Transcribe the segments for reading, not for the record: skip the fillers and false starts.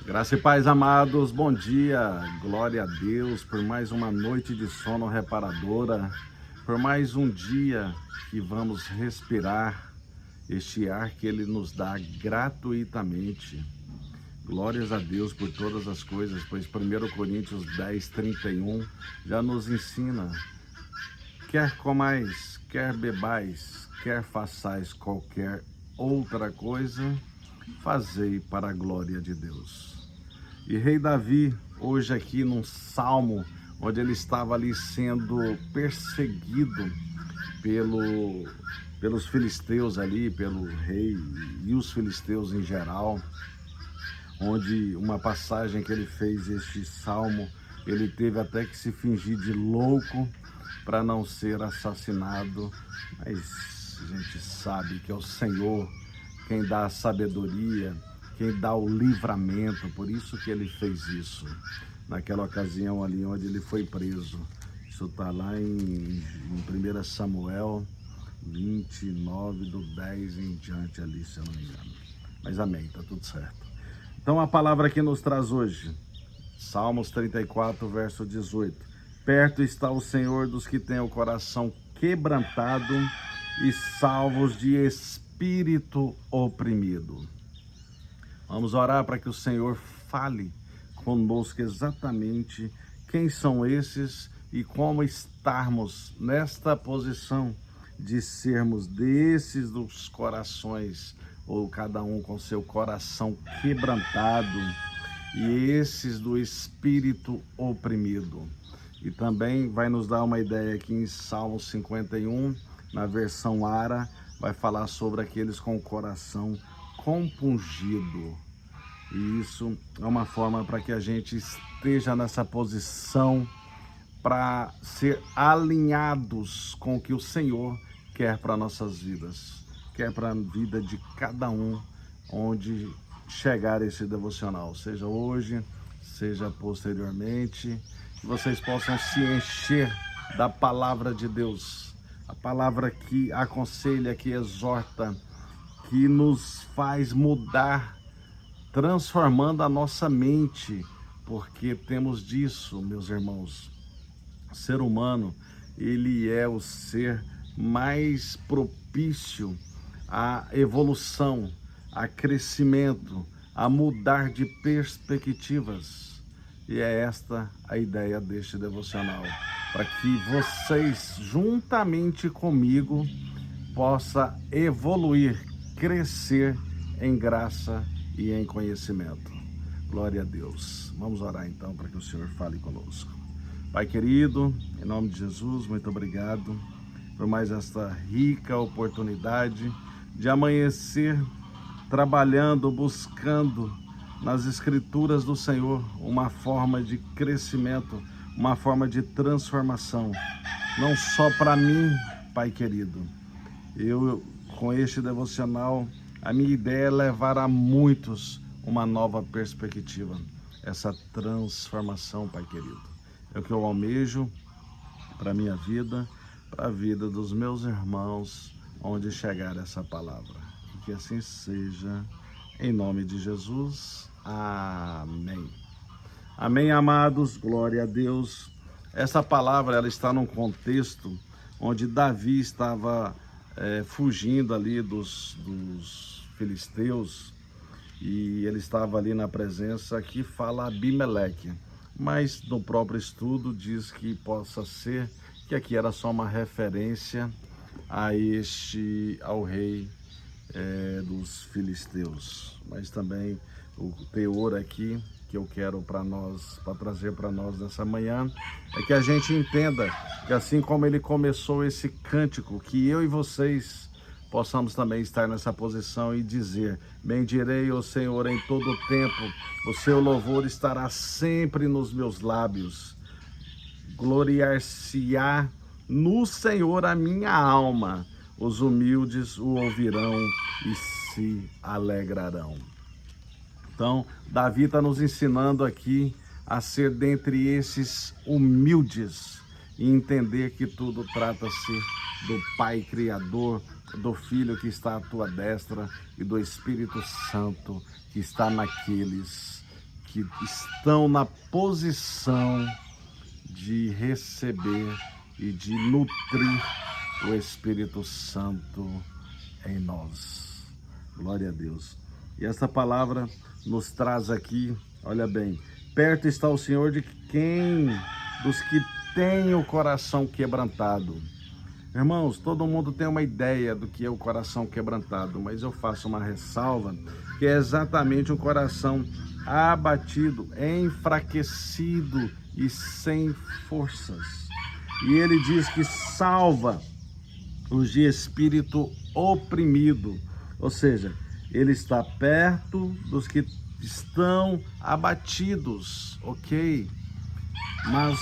Graça e paz, amados, bom dia, glória a Deus por mais uma noite de sono reparadora, por mais um dia que vamos respirar este ar que Ele nos dá gratuitamente. Glórias a Deus por todas as coisas, pois 1 Coríntios 10:31 já nos ensina: quer comais, quer bebais, quer façais qualquer outra coisa, fazei para a glória de Deus. E rei Davi, hoje aqui num salmo, onde ele estava ali sendo perseguido pelos filisteus ali, pelo rei e os filisteus em geral, onde uma passagem que ele fez este salmo, ele teve até que se fingir de louco para não ser assassinado, mas a gente sabe que é o Senhor quem dá a sabedoria, quem dá o livramento, por isso que ele fez isso, naquela ocasião ali onde ele foi preso. Isso está lá em 1 Samuel 29, do 10 em diante ali, se eu não me engano. Mas amém, tá tudo certo. Então a palavra que nos traz hoje, Salmos 34, verso 18. Perto está o Senhor dos que têm o coração quebrantado e salvos de espírito oprimido. Vamos orar para que o Senhor fale conosco exatamente quem são esses e como estarmos nesta posição de sermos desses dos corações, ou cada um com seu coração quebrantado, e esses do espírito oprimido. E também vai nos dar uma ideia aqui em Salmo 51, na versão Ara, vai falar sobre aqueles com o coração compungido. E isso é uma forma para que a gente esteja nessa posição para ser alinhados com o que o Senhor quer para nossas vidas, quer para a vida de cada um, onde chegar esse devocional, seja hoje, seja posteriormente, que vocês possam se encher da palavra de Deus, a palavra que aconselha, que exorta, que nos faz mudar, transformando a nossa mente, porque temos disso, meus irmãos. O ser humano, ele é o ser mais propício à evolução, a crescimento, a mudar de perspectivas. E é esta a ideia deste devocional, para que vocês, juntamente comigo, possa evoluir, crescer em graça e em conhecimento. Glória a Deus. Vamos orar então para que o Senhor fale conosco. Pai querido, em nome de Jesus, muito obrigado por mais esta rica oportunidade de amanhecer trabalhando, buscando nas Escrituras do Senhor uma forma de crescimento, uma forma de transformação, não só para mim, Pai querido. Eu, com este devocional, a minha ideia é levar a muitos uma nova perspectiva, essa transformação, Pai querido. É o que eu almejo para a minha vida, para a vida dos meus irmãos, onde chegar essa palavra. Que assim seja, em nome de Jesus. Amém. Amém, amados, glória a Deus. Essa palavra, ela está num contexto onde Davi estava fugindo ali dos filisteus, e ele estava ali na presença que fala Abimeleque, mas no próprio estudo diz que possa ser que aqui era só uma referência ao rei dos filisteus, mas também o teor aqui que eu quero para trazer para nós nessa manhã, é que a gente entenda que assim como ele começou esse cântico, que eu e vocês possamos também estar nessa posição e dizer: bendirei o Senhor em todo o tempo, o seu louvor estará sempre nos meus lábios, gloriar-se-á no Senhor a minha alma, os humildes o ouvirão e se alegrarão. Então, Davi está nos ensinando aqui a ser dentre esses humildes e entender que tudo trata-se do Pai Criador, do Filho que está à tua destra e do Espírito Santo que está naqueles que estão na posição de receber e de nutrir o Espírito Santo em nós. Glória a Deus. E essa palavra nos traz aqui, olha bem, perto está o Senhor dos que têm o coração quebrantado. Irmãos, todo mundo tem uma ideia do que é o coração quebrantado, mas eu faço uma ressalva, que é exatamente um coração abatido, enfraquecido e sem forças. E ele diz que salva os de espírito oprimido, ou seja, ele está perto dos que estão abatidos, ok? Mas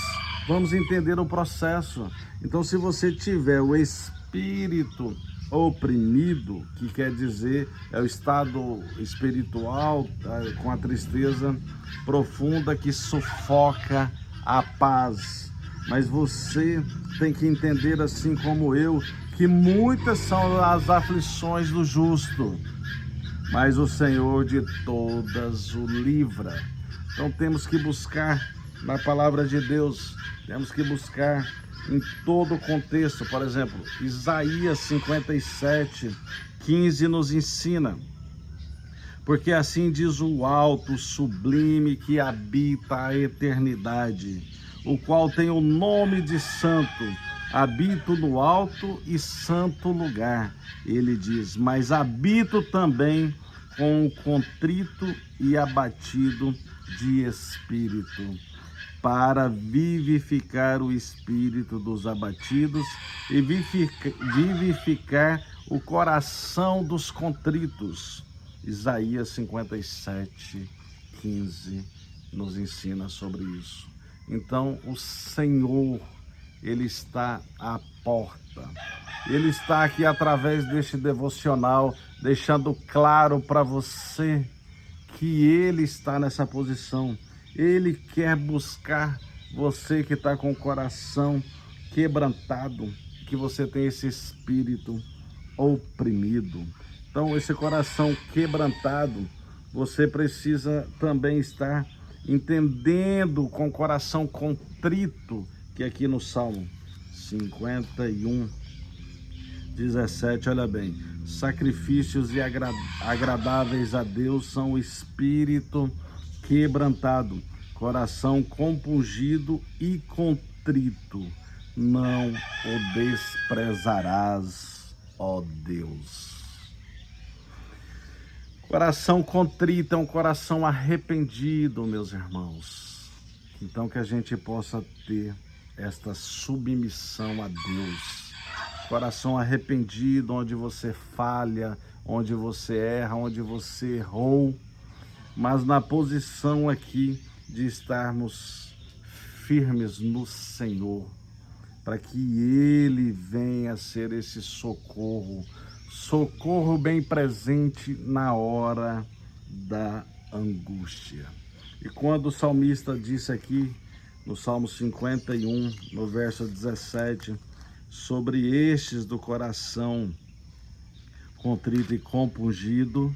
vamos entender o processo. Então, se você tiver o espírito oprimido, que quer dizer é o estado espiritual com a tristeza profunda que sufoca a paz. Mas você tem que entender, assim como eu, que muitas são as aflições do justo, mas o Senhor de todas o livra. Então temos que buscar na palavra de Deus, temos que buscar em todo o contexto. Por exemplo, Isaías 57:15 nos ensina: porque assim diz o alto, sublime, que habita a eternidade, o qual tem o nome de santo, habito no alto e santo lugar. Ele diz: mas habito também com o contrito e abatido de espírito, para vivificar o espírito dos abatidos e vivificar o coração dos contritos. Isaías 57:15 nos ensina sobre isso. Então, o Senhor, Ele está à porta. Ele está aqui através deste devocional, deixando claro para você que Ele está nessa posição. Ele quer buscar você que está com o coração quebrantado, que você tem esse espírito oprimido. Então, esse coração quebrantado, você precisa também estar entendendo com o coração contrito, que aqui no Salmo 51:17, olha bem, sacrifícios e agradáveis a Deus são o espírito quebrantado, coração compungido e contrito, não o desprezarás, ó Deus. Coração contrito é um coração arrependido, meus irmãos. Então que a gente possa ter esta submissão a Deus. Coração arrependido, onde você falha, onde você erra, onde você errou, mas na posição aqui de estarmos firmes no Senhor, para que Ele venha ser esse socorro bem presente na hora da angústia. E quando o salmista disse aqui, no Salmo 51, no verso 17, sobre estes do coração contrito e compungido,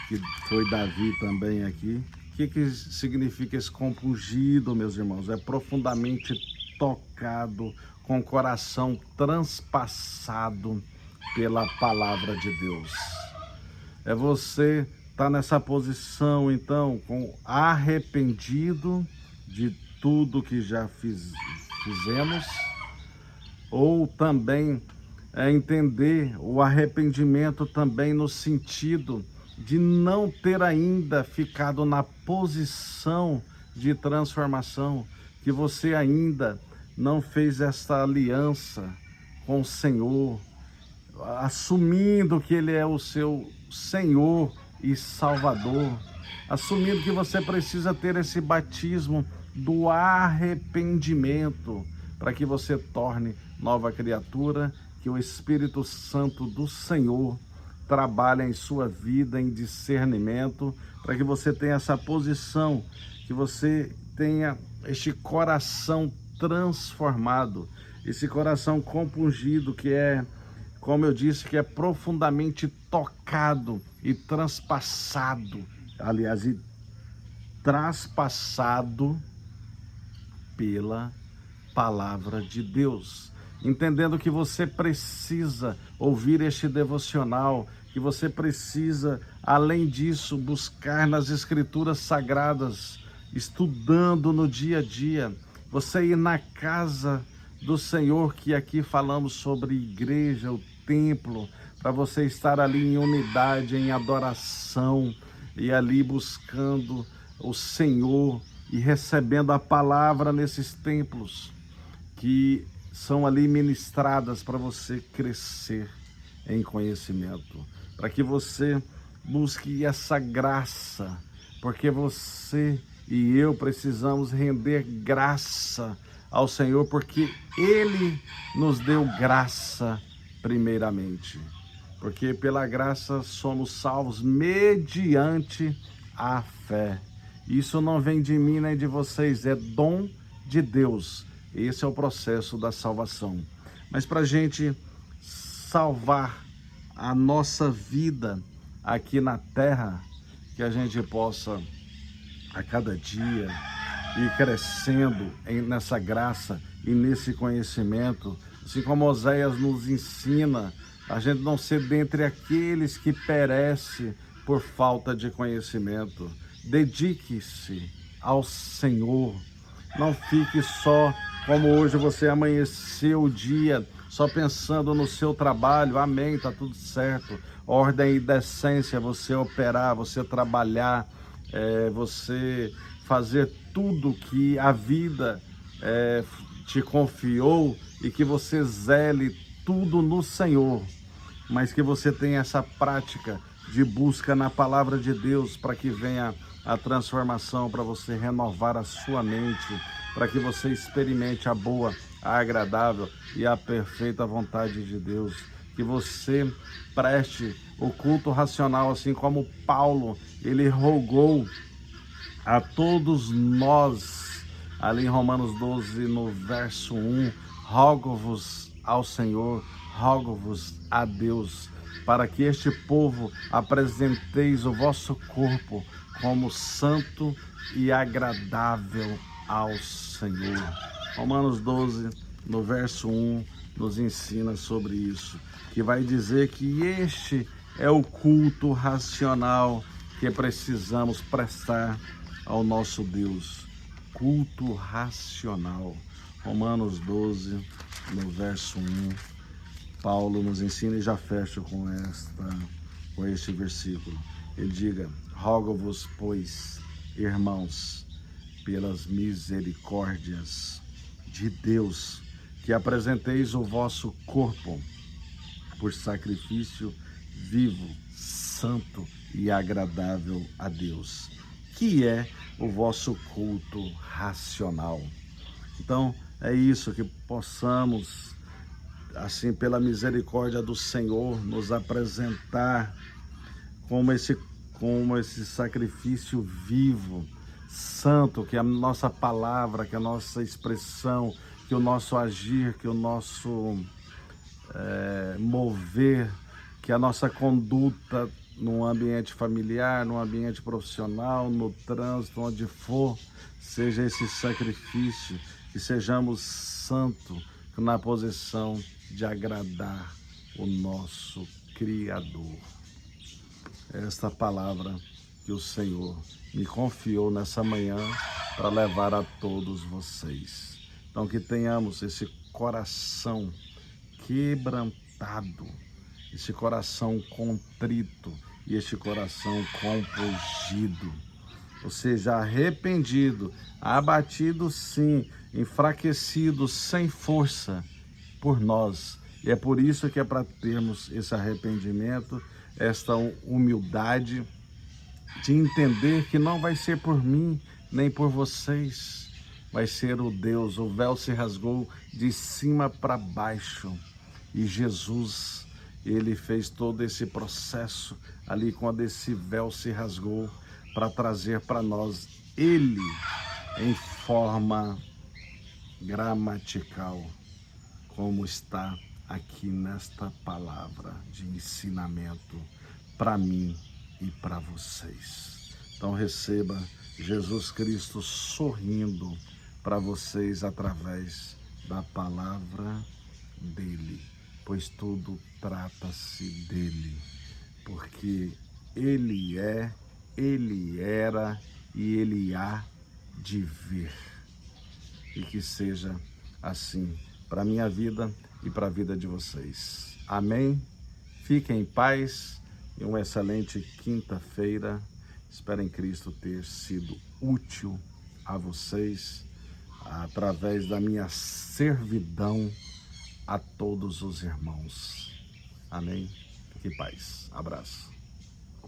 que foi Davi também aqui. O que significa esse compungido, meus irmãos? É profundamente tocado, com o coração transpassado pela palavra de Deus. É você estar nessa posição, então, com arrependido de tudo que já fizemos, ou também entender o arrependimento também no sentido de não ter ainda ficado na posição de transformação, que você ainda não fez esta aliança com o Senhor, assumindo que Ele é o seu Senhor e Salvador, assumindo que você precisa ter esse batismo do arrependimento, para que você torne nova criatura, que o Espírito Santo do Senhor trabalhe em sua vida em discernimento, para que você tenha essa posição, que você tenha este coração transformado, esse coração compungido, que é, como eu disse, que é profundamente tocado e transpassado, aliás, traspassado pela palavra de Deus. Entendendo que você precisa ouvir este devocional, que você precisa, além disso, buscar nas Escrituras Sagradas, estudando no dia a dia, você ir na casa do Senhor, que aqui falamos sobre igreja, o templo, para você estar ali em unidade, em adoração, e ali buscando o Senhor e recebendo a palavra nesses templos que são ali ministradas para você crescer em conhecimento, para que você busque essa graça, porque você e eu precisamos render graça ao Senhor, porque Ele nos deu graça primeiramente, porque pela graça somos salvos mediante a fé. Isso não vem de mim nem de vocês, é dom de Deus. Esse é o processo da salvação. Mas para a gente salvar a nossa vida aqui na terra, que a gente possa a cada dia ir crescendo nessa graça e nesse conhecimento, assim como Oséias nos ensina, a gente não ser dentre aqueles que perecem por falta de conhecimento. Dedique-se ao Senhor, não fique só como hoje você amanheceu o dia só pensando no seu trabalho. Amém, tá tudo certo. Ordem e decência, você operar, você trabalhar, você fazer tudo que a vida te confiou, e que você zele tudo no Senhor, mas que você tenha essa prática de busca na palavra de Deus, para que venha a transformação, para você renovar a sua mente, para que você experimente a boa, a agradável e a perfeita vontade de Deus. Que você preste o culto racional, assim como Paulo, ele rogou a todos nós, ali em Romanos 12, no verso 1, rogo-vos ao Senhor, rogo-vos a Deus, para que este povo apresenteis o vosso corpo como santo e agradável ao Senhor. Romanos 12, no verso 1, nos ensina sobre isso, que vai dizer que este é o culto racional que precisamos prestar ao nosso Deus. Culto racional. Romanos 12, no verso 1, Paulo nos ensina, e já fecho com este versículo. Ele diga: rogo-vos, pois, irmãos, pelas misericórdias de Deus, que apresenteis o vosso corpo por sacrifício vivo, santo e agradável a Deus, que é o vosso culto racional. Então, é isso, que possamos, assim, pela misericórdia do Senhor, nos apresentar como esse sacrifício vivo, santo, que a nossa palavra, que a nossa expressão, que o nosso agir, que o nosso mover, que a nossa conduta no ambiente familiar, no ambiente profissional, no trânsito, onde for, seja esse sacrifício, que sejamos santos na posição de agradar o nosso Criador. Esta palavra que o Senhor me confiou nessa manhã para levar a todos vocês. Então, que tenhamos esse coração quebrantado, esse coração contrito e este coração compungido, ou seja, arrependido, abatido sim, enfraquecido, sem força por nós. E é por isso que é para termos esse arrependimento, esta humildade de entender que não vai ser por mim nem por vocês, vai ser o Deus. O véu se rasgou de cima para baixo, e Jesus, ele fez todo esse processo ali quando esse véu se rasgou, para trazer para nós ele em forma gramatical, como está aqui nesta palavra de ensinamento para mim e para vocês. Então receba Jesus Cristo sorrindo para vocês através da palavra dele, pois tudo trata-se dele, porque ele é, ele era e ele há de vir. E que seja assim para a minha vida e para a vida de vocês. Amém? Fiquem em paz e uma excelente quinta-feira. Espero em Cristo ter sido útil a vocês através da minha servidão a todos os irmãos. Amém? Fique em paz. Abraço.